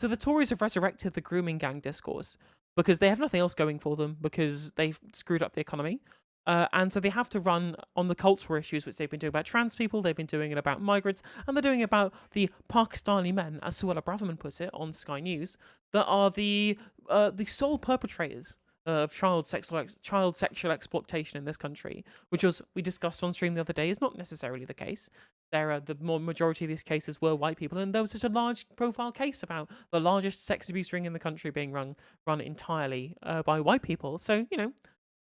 So the Tories have resurrected the grooming gang discourse because they have nothing else going for them because they've screwed up the economy. And so they have to run on the cultural issues which they've been doing about trans people, they've been doing it about migrants, and they're doing it about the Pakistani men, as Suella Braverman puts it on Sky News, that are the sole perpetrators of child sexual exploitation in this country, which was we discussed on stream the other day is not necessarily the case. There are the majority of these cases were white people, and there was such a large profile case about the largest sex abuse ring in the country being run entirely by white people. So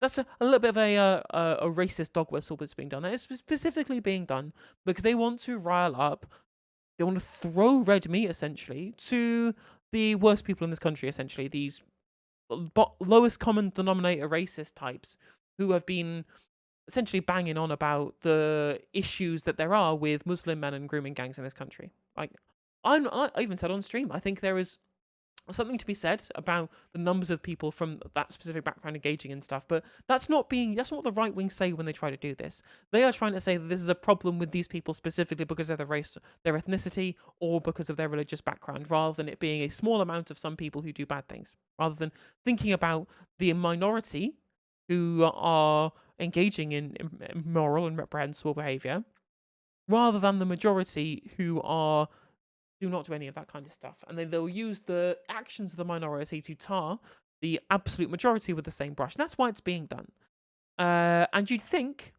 that's a little bit of a racist dog whistle that's being done. And it's specifically being done because they want to rile up, they want to throw red meat essentially to the worst people in this country. Essentially, these lowest common denominator racist types who have been essentially banging on about the issues that there are with Muslim men and grooming gangs in this country. Like, I even said on stream, I think there is something to be said about the numbers of people from that specific background engaging in stuff, but that's not what the right wing say when they try to do this. They are trying to say that this is a problem with these people specifically because of their race, their ethnicity, or because of their religious background, rather than it being a small amount of some people who do bad things, rather than thinking about the minority who are engaging in immoral and reprehensible behavior, rather than the majority who do not do any of that kind of stuff. And then they'll use the actions of the minority to tar the absolute majority with the same brush. And that's why it's being done. And you'd think,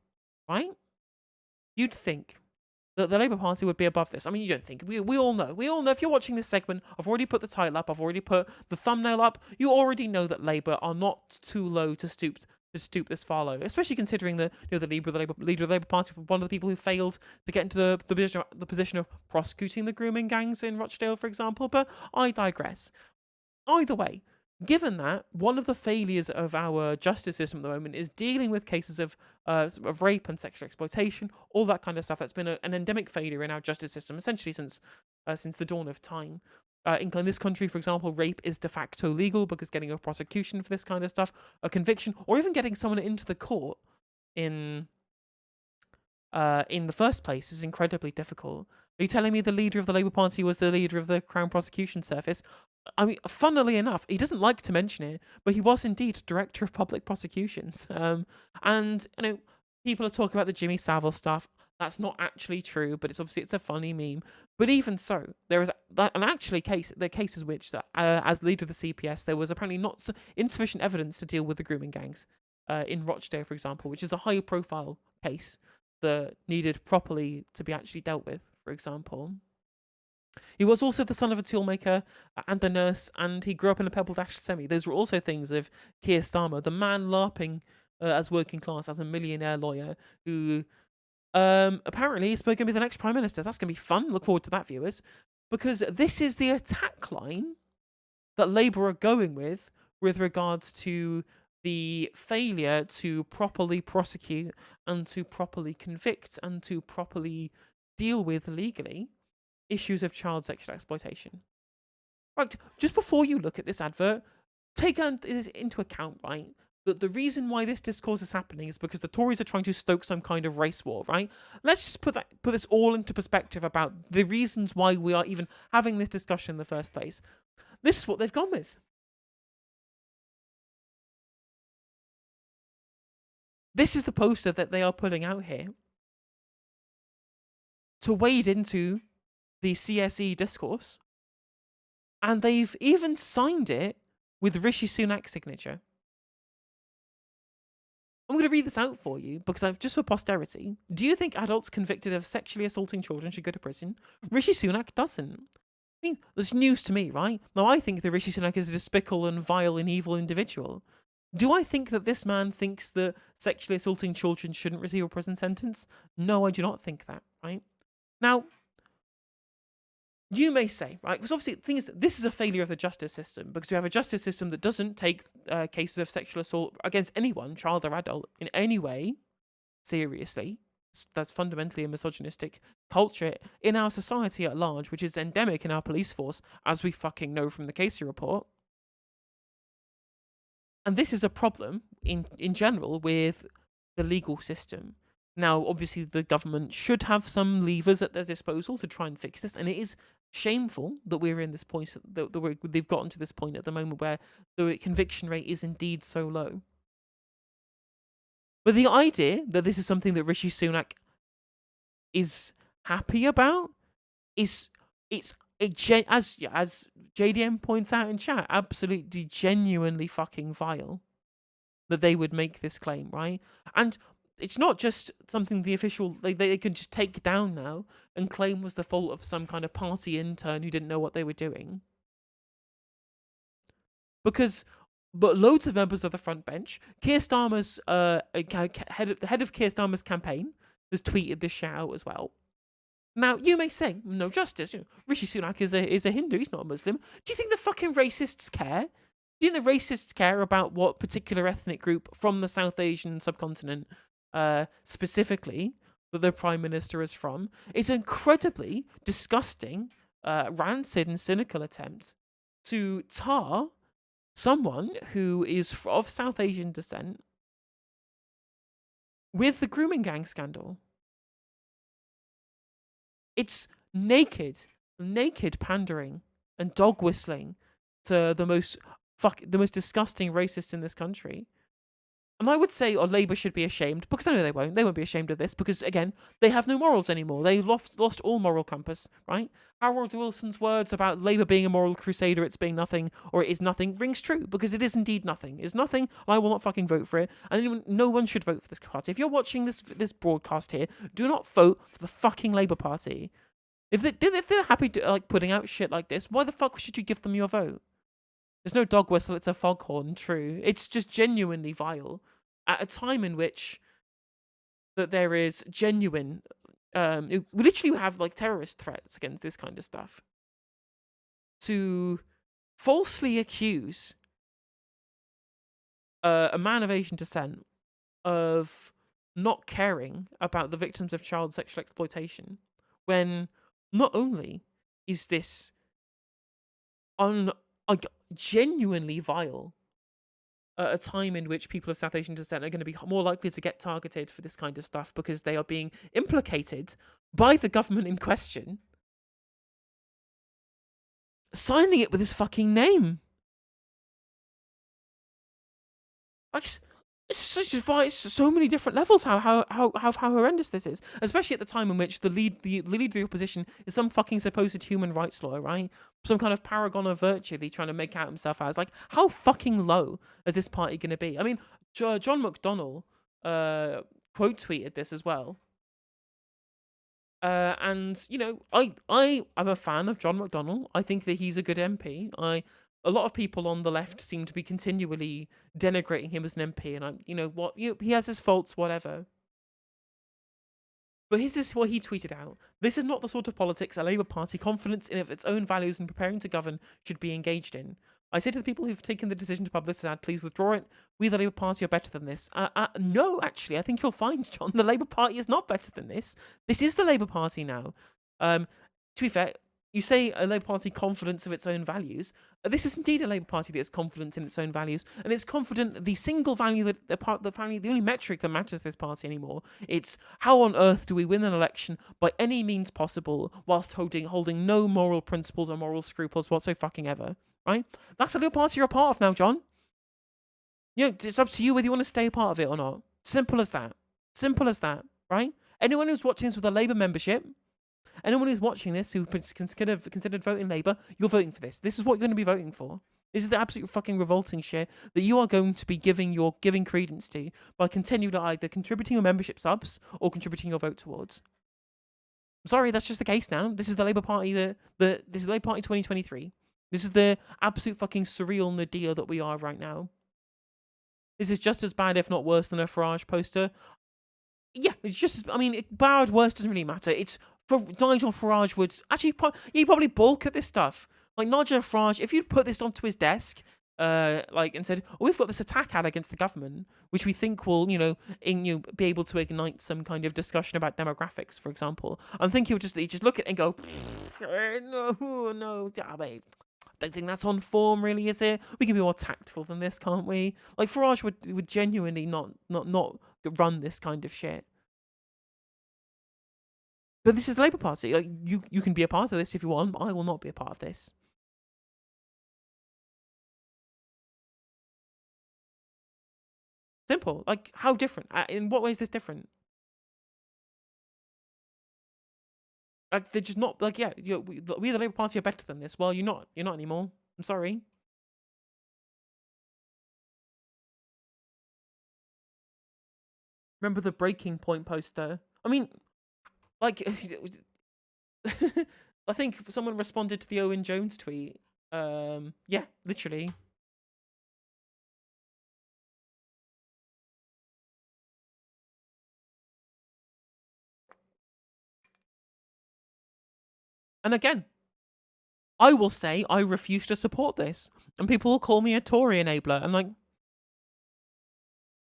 right? You'd think that the Labour Party would be above this. I mean, you don't think. We all know. We all know. If you're watching this segment, I've already put the title up. I've already put the thumbnail up. You already know that Labour are not too low to stoop this far low, especially considering the leader of the Labour Party, one of the people who failed to get into the position of prosecuting the grooming gangs in Rochdale, for example. But I digress. Either way, given that one of the failures of our justice system at the moment is dealing with cases of rape and sexual exploitation, all that kind of stuff, that's been an endemic failure in our justice system essentially since the dawn of time. In this country, for example, rape is de facto legal because getting a prosecution for this kind of stuff, a conviction, or even getting someone into the court in the first place is incredibly difficult. Are you telling me the leader of the Labour Party was the leader of the Crown Prosecution Service? I mean, funnily enough, he doesn't like to mention it, but he was indeed Director of Public Prosecutions. And people are talking about the Jimmy Savile stuff. That's not actually true, but it's a funny meme. But even so, there is the cases which, as leader of the CPS, there was apparently not insufficient evidence to deal with the grooming gangs in Rochdale, for example, which is a high-profile case that needed properly to be actually dealt with, for example. He was also the son of a toolmaker and a nurse, and he grew up in a Pebble Dash semi. Those were also things of Keir Starmer, the man LARPing as working class, as a millionaire lawyer who apparently is going to be the next Prime Minister. That's going to be fun. Look forward to that, viewers. Because this is the attack line that Labour are going with regards to the failure to properly prosecute and to properly convict and to properly deal with legally issues of child sexual exploitation. Right, just before you look at this advert, take into account, right, that the reason why this discourse is happening is because the Tories are trying to stoke some kind of race war, right? Let's just put this all into perspective about the reasons why we are even having this discussion in the first place. This is what they've gone with. This is the poster that they are putting out here to wade into the CSE discourse, and they've even signed it with Rishi Sunak's signature. I'm going to read this out for you because just for posterity. Do you think adults convicted of sexually assaulting children should go to prison? Rishi Sunak doesn't. I mean, that's news to me, right? Now, I think that Rishi Sunak is a despicable and vile and evil individual. Do I think that this man thinks that sexually assaulting children shouldn't receive a prison sentence? No, I do not think that, right? Now, you may say, right, because obviously the thing is, this is a failure of the justice system because we have a justice system that doesn't take cases of sexual assault against anyone, child or adult, in any way seriously. That's fundamentally a misogynistic culture in our society at large, which is endemic in our police force, as we fucking know from the Casey report. And this is a problem in general with the legal system Now, obviously, the government should have some levers at their disposal to try and fix this, and it is shameful that we're in this point, they've gotten to this point at the moment where the conviction rate is indeed so low. But the idea that this is something that Rishi Sunak is happy about is as JDM points out in chat, absolutely genuinely fucking vile that they would make this claim, right? And it's not just something the official they can just take down now and claim was the fault of some kind of party intern who didn't know what they were doing. But loads of members of the front bench, Keir Starmer's the head of Keir Starmer's campaign has tweeted this shit out as well. Now, you may say, no justice, Rishi Sunak is a Hindu, he's not a Muslim. Do you think the fucking racists care? Do you think the racists care about what particular ethnic group from the South Asian subcontinent, specifically, that the Prime Minister is from? It's an incredibly disgusting, rancid and cynical attempt to tar someone who is of South Asian descent with the grooming gang scandal. It's naked pandering and dog whistling to the most disgusting racist in this country. And I would say, Labour should be ashamed, because I know they won't. They won't be ashamed of this, because, again, they have no morals anymore. They lost all moral compass, right? Harold Wilson's words about Labour being a moral crusader, it's being nothing, or it is nothing, rings true, because it is indeed nothing. It's nothing, and I will not fucking vote for it. And no one should vote for this party. If you're watching this broadcast here, do not vote for the fucking Labour Party. If they're happy to, putting out shit like this, why the fuck should you give them your vote? There's no dog whistle, it's a foghorn, true. It's just genuinely vile. At a time in which that there is genuine... we literally have, terrorist threats against this kind of stuff. To falsely accuse a man of Asian descent of not caring about the victims of child sexual exploitation, when not only is this genuinely vile at a time in which people of South Asian descent are going to be more likely to get targeted for this kind of stuff because they are being implicated by the government in question, signing it with his fucking name. It's so many different levels how horrendous this is, especially at the time in which the lead of the opposition is some fucking supposed human rights lawyer, right? Some kind of paragon of virtue that he's trying to make out himself as. How fucking low is this party going to be? I mean, John McDonnell quote tweeted this as well. And I am a fan of John McDonnell. I think that he's a good MP. A lot of people on the left seem to be continually denigrating him as an MP, and he has his faults, whatever. But this is what he tweeted out. This is not the sort of politics a Labour Party confident in its own values and preparing to govern should be engaged in. I say to the people who've taken the decision to publish this ad, please withdraw it. We, the Labour Party, are better than this. No, actually, I think you'll find, John, the Labour Party is not better than this. This is the Labour Party now. To be fair, you say a Labour Party confident of its own values. This is indeed a Labour Party that is confident in its own values, and it's confident the single value that the only metric that matters to this party anymore. It's how on earth do we win an election by any means possible, whilst holding no moral principles or moral scruples whatsoever. Right? That's the Labour Party you're a part of now, John. It's up to you whether you want to stay a part of it or not. Simple as that. Simple as that. Right? Anyone who's watching this with a Labour membership. Anyone who's watching this who considered voting Labour, you're voting for this. This is what you're going to be voting for. This is the absolute fucking revolting shit that you are going to be giving credence to by continuing to either contributing your membership subs or contributing your vote towards. I'm sorry, that's just the case now. This is the Labour Party. This is Labour Party 2023. This is the absolute fucking surreal nadir that we are right now. This is just as bad, if not worse, than a Farage poster. Yeah, it's just. Bad, worse doesn't really matter. It's. For Nigel Farage would actually he'd probably balk at this stuff. Nigel Farage, if you'd put this onto his desk, and said, "Oh, we've got this attack ad against the government, which we think will, be able to ignite some kind of discussion about demographics, for example." I think he'd just look at it and go, "No, I don't think that's on form, really, is it? We can be more tactful than this, can't we?" Farage would genuinely not run this kind of shit. But this is the Labour Party. Like, you can be a part of this if you want, but I will not be a part of this. Simple. Like, how different? In what way is this different? Like, they're just not, like, yeah, we the Labour Party are better than this. Well, you're not. You're not anymore. I'm sorry. Remember the breaking point poster? I mean, like, I think someone responded to the Owen Jones tweet. Yeah, literally. And again, I will say I refuse to support this, and people will call me a Tory enabler. I'm like,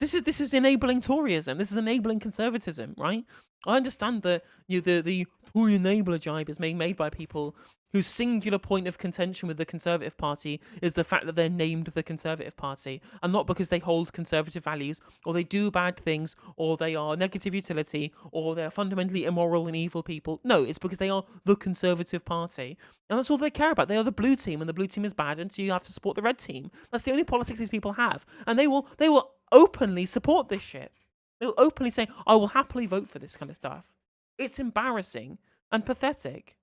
this is enabling Toryism. This is enabling conservatism, right? I understand that the Tory enabler jibe is being made by people whose singular point of contention with the Conservative Party is the fact that they're named the Conservative Party, and not because they hold conservative values, or they do bad things, or they are negative utility, or they're fundamentally immoral and evil people. No, it's because they are the Conservative Party. And that's all they care about. They are the blue team, and the blue team is bad, and so you have to support the red team. That's the only politics these people have. And they will openly support this shit. They'll openly say, I will happily vote for this kind of stuff. It's embarrassing and pathetic.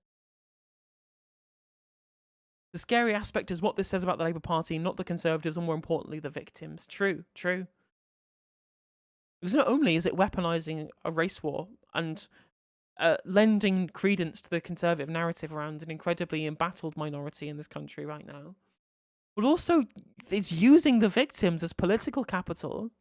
The scary aspect is what this says about the Labour Party, not the Conservatives, and more importantly, the victims. True. Because not only is it weaponizing a race war and lending credence to the Conservative narrative around an incredibly embattled minority in this country right now, but also it's using the victims as political capital.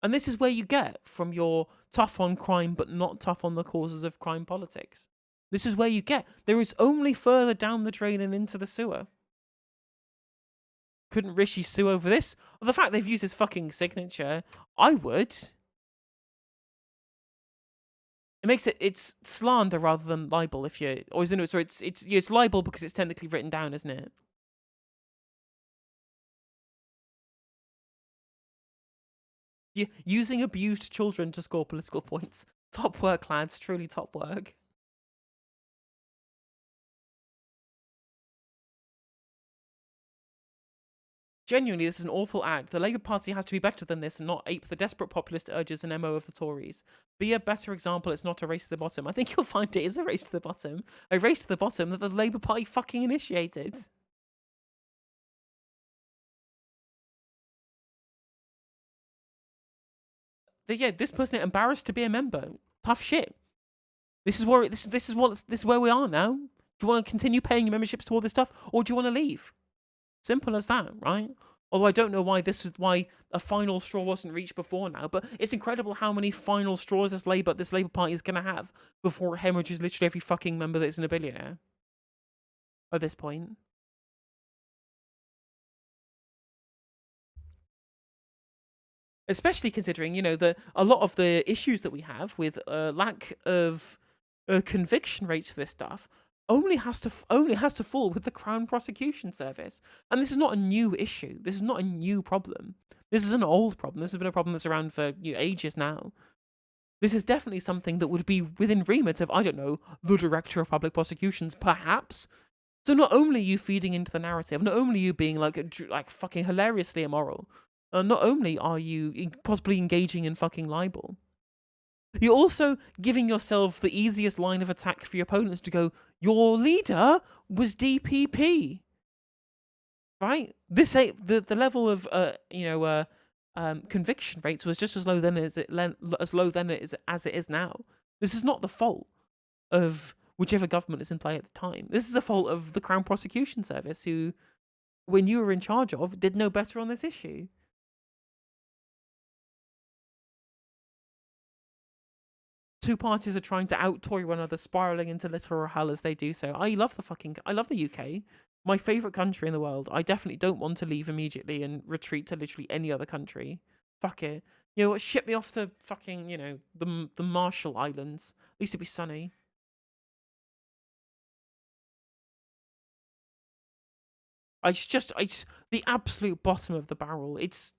And this is where you get from your tough on crime but not tough on the causes of crime politics. This is where you get. There is only further down the drain and into the sewer. Couldn't Rishi sue over this? Well, the fact they've used his fucking signature, I would. It makes it's slander rather than libel if you always know. So it's libel because it's technically written down, isn't it? Using abused children to score political points. Top work, lads. Truly top work. Genuinely, this is an awful act. The Labour Party has to be better than this and not ape the desperate populist urges and MO of the Tories. Be a better example, it's not a race to the bottom. I think you'll find it is a race to the bottom. A race to the bottom that the Labour Party fucking initiated. Yeah, this person embarrassed to be a member. Tough shit. This is where we are now. Do you want to continue paying your memberships to all this stuff, or do you want to leave? Simple as that, right? Although I don't know why a final straw wasn't reached before now, but it's incredible how many final straws this Labour Party is gonna have before it hemorrhages literally every fucking member that isn't a billionaire. At this point. Especially considering, a lot of the issues that we have with lack of conviction rates for this stuff only has to fall with the Crown Prosecution Service, and this is not a new issue. This is not a new problem. This is an old problem. This has been a problem that's around for ages now. This is definitely something that would be within remit of, I don't know, the Director of Public Prosecutions, perhaps. So not only are you feeding into the narrative, not only are you being like fucking hilariously immoral, not only are you possibly engaging in fucking libel, you're also giving yourself the easiest line of attack for your opponents to go, your leader was DPP. Right? This the level of conviction rates was just as low then as it is now. This is not the fault of whichever government is in play at the time. This is a fault of the Crown Prosecution Service, who, when you were in charge of, did no better on this issue. Two parties are trying to out-Tory one another, spiraling into literal hell as they do so. I love the UK. My favourite country in the world. I definitely don't want to leave immediately and retreat to literally any other country. Fuck it. You know what? Ship me off to fucking, the Marshall Islands. At least it'd be sunny. It's the absolute bottom of the barrel. It's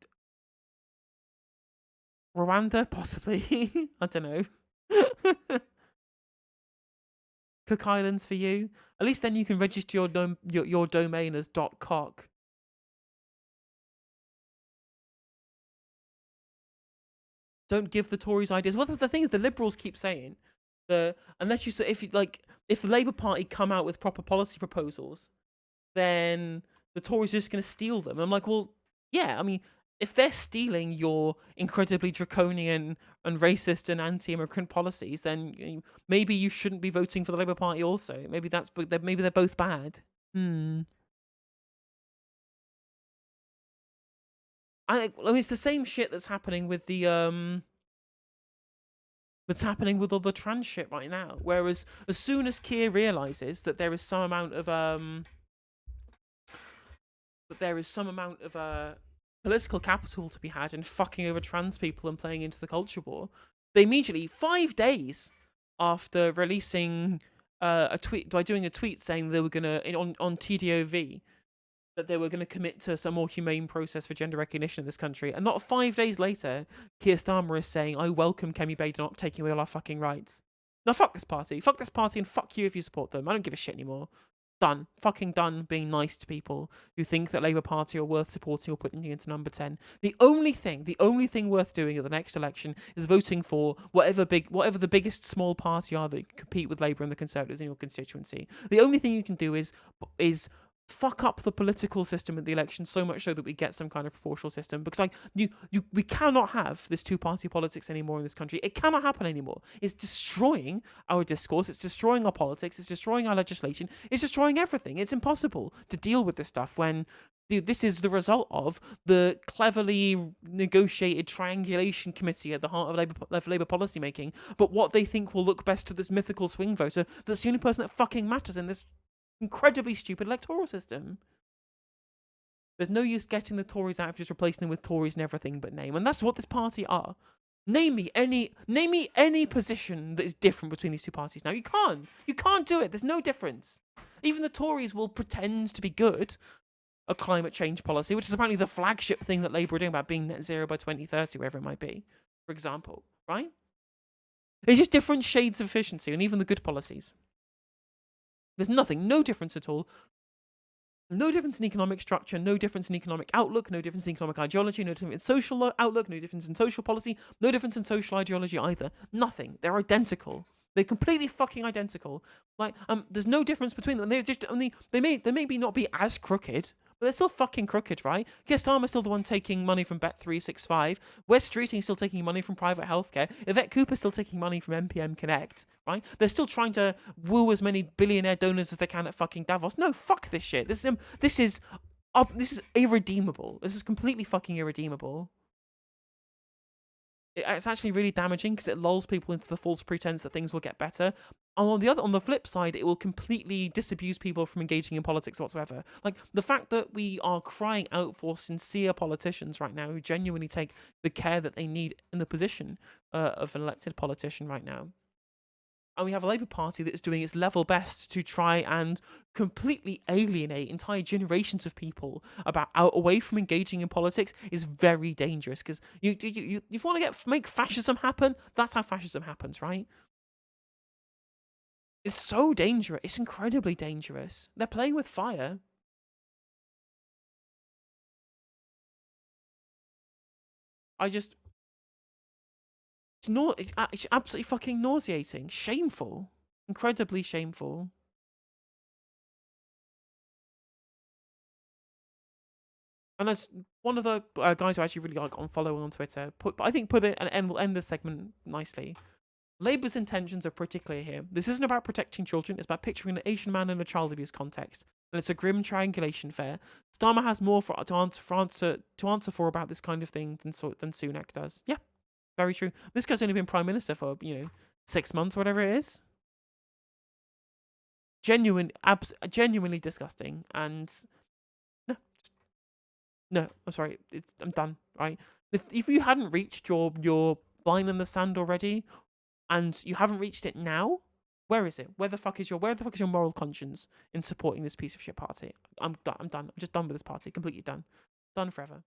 Rwanda, possibly. I don't know. Cook Islands for you. At least then you can register your domain as .cock. Don't give the Tories ideas. Well, the thing is, the Liberals keep saying unless you if the Labour Party come out with proper policy proposals, then the Tories are just going to steal them. And I'm like, well, yeah. I mean, if they're stealing your incredibly draconian and racist and anti-immigrant policies, then maybe you shouldn't be voting for the Labour Party. Also, maybe they're both bad. I mean, it's the same shit that's happening with all the trans shit right now. Whereas as soon as Keir realizes that there is some amount of political capital to be had in fucking over trans people and playing into the culture war, they immediately, 5 days after releasing a tweet, by doing a tweet saying they were gonna on TDOV, that they were going to commit to some more humane process for gender recognition in this country. And not 5 days later, Keir Starmer is saying, I welcome Kemi Badenoch taking away all our fucking rights. No, fuck this party. Fuck this party and fuck you if you support them. I don't give a shit anymore. Done. Fucking done being nice to people who think that Labour Party are worth supporting or putting you into number 10. The only thing worth doing at the next election is voting for whatever the biggest small party are that compete with Labour and the Conservatives in your constituency. The only thing you can do is fuck up the political system at the election so much so that we get some kind of proportional system, because we cannot have this two-party politics anymore in this country. It cannot happen anymore. It's destroying our discourse, it's destroying our politics, it's destroying our legislation, it's destroying everything. It's impossible to deal with this stuff when this is the result of the cleverly negotiated triangulation committee at the heart of Labour policy making, but what they think will look best to this mythical swing voter that's the only person that fucking matters in this incredibly stupid electoral system. There's no use getting the Tories out of just replacing them with Tories and everything but name, and that's what this party are. Name me any position that is different between these two parties now. You can't do it. There's no difference. Even the Tories will pretend to be good at climate change policy, which is apparently the flagship thing that Labour are doing about being net zero by 2030, wherever it might be, for example, right? It's just different shades of efficiency, and even the good policies. There's no difference at all. No difference in economic structure, no difference in economic outlook, no difference in economic ideology, no difference in social outlook, no difference in social policy, no difference in social ideology either. Nothing. They're identical. They're completely fucking identical. Like, there's no difference between them. They're just they may not be as crooked, but they're still fucking crooked, right? Keir Starmer's still the one taking money from Bet365. Wes Streeting's still taking money from private healthcare. Yvette Cooper's still taking money from MPM Connect, right? They're still trying to woo as many billionaire donors as they can at fucking Davos. No, fuck this shit. This is irredeemable. This is completely fucking irredeemable. It's actually really damaging because it lulls people into the false pretense that things will get better. On the flip side, it will completely disabuse people from engaging in politics whatsoever. Like, the fact that we are crying out for sincere politicians right now who genuinely take the care that they need in the position of an elected politician right now. And we have a Labour Party that is doing its level best to try and completely alienate entire generations of people away from engaging in politics is very dangerous, because you want to make fascism happen. That's how fascism happens, right? It's so dangerous. It's incredibly dangerous. They're playing with fire. It's absolutely fucking nauseating. Shameful. Incredibly shameful. And there's one of the guys who I actually really like on following on Twitter. We'll end this segment nicely. Labour's intentions are pretty clear here. This isn't about protecting children, it's about picturing an Asian man in a child abuse context. And it's a grim triangulation fair. Starmer has more to answer for about this kind of thing than Sunak does. Yeah, very true. This guy's only been Prime Minister for, 6 months, whatever it is. Genuinely disgusting. And no, I'm sorry. I'm done, right? If you hadn't reached your line in the sand already, and you haven't reached it now, where is it? Where the fuck is your moral conscience in supporting this piece of shit party? I'm done. I'm just done with this party. Completely done. Done forever.